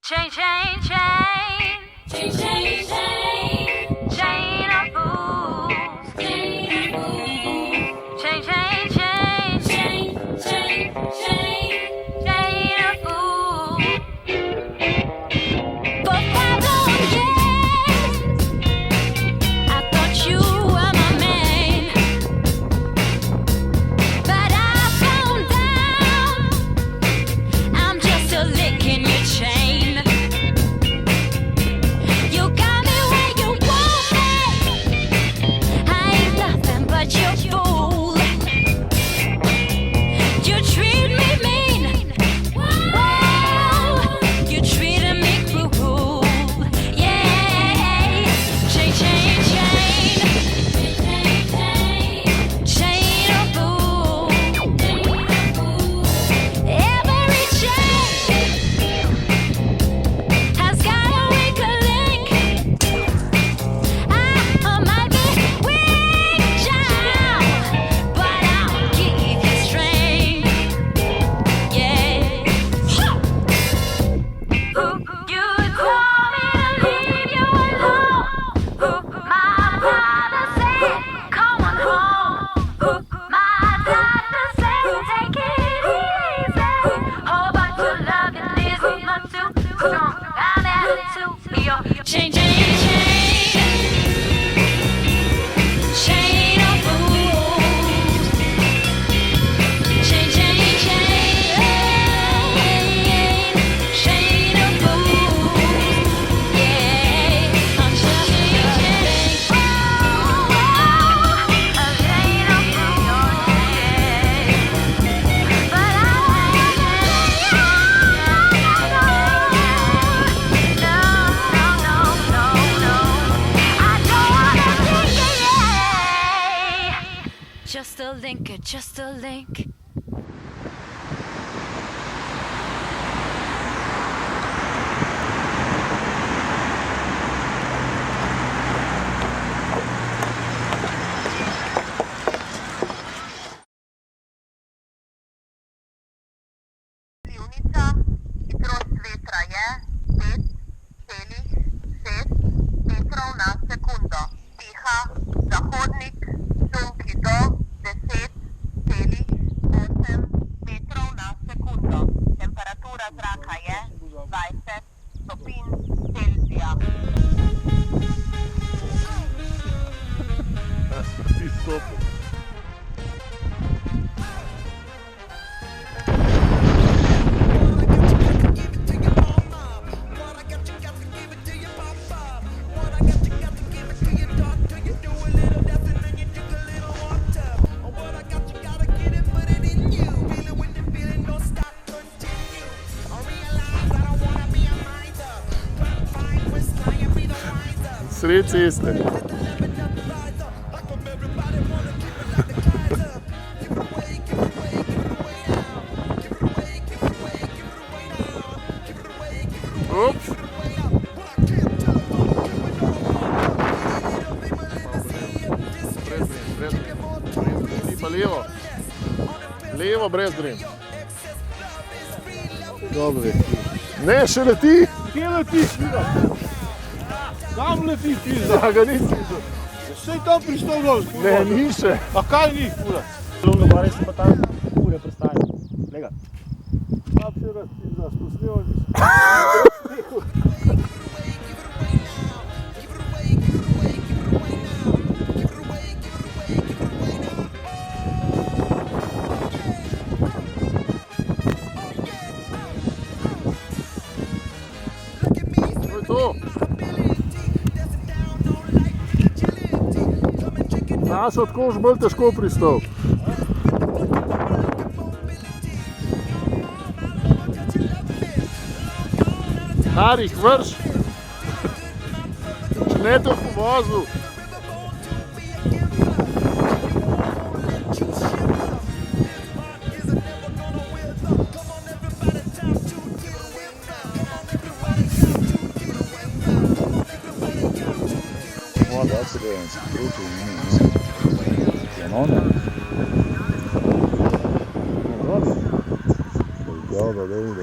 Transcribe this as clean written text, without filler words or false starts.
Chain, chain, chain. Chain, chain, chain. Chain of fools. Chain of fools. Chain, chain, chain. Chain, chain, chain. Chain of fools. For 5 long years, I thought you were my man. But I found out I'm just a lick in your chain. You got me where you want me. I ain't nothing but your fool. You treat me mean. Whoa, you treated me cruel. Yeah. Chain, chain, chain. Chain of fools. Every chain has got a weak link. I might be weak, child, but I'll give you strength. Yeah. You'd call me to leave you alone. My father said, come on home. My doctor said, take it easy. Oh, but your love is much too strong. I'm attitude, your chain, chain, chain. Chain of fools. Chain, chain, chain. Chain of fools. Yeah, I'm just a chain. A chain of fools. But just a link, just a link. Slivnica, hitrost vetra je 5,6 metrov na sekundo. Piha zahodnik, sunki do 10,8 metrov na sekundo. Temperatura zraka je 20 stopinj Celzija. Sred ceste. Ups. Ti pa levo. Levo brez drem. Dobro. Ne, še leti. Kje letiš, Mira? Tam letiš, pizda. Ja, ga nisi videl. Saj tam pristal dol, kurva. Ne, ni še. A kaj ni, kura? Lunga bare se pa tam ure prestaje. Lega. Slab še raz, pizda, spustil nisi. To je to. Znaš, od kož bolj težko pristal. Harih, vrš. Če ne te v povozu. Adesso che si brucia pianone. Guarda, dentro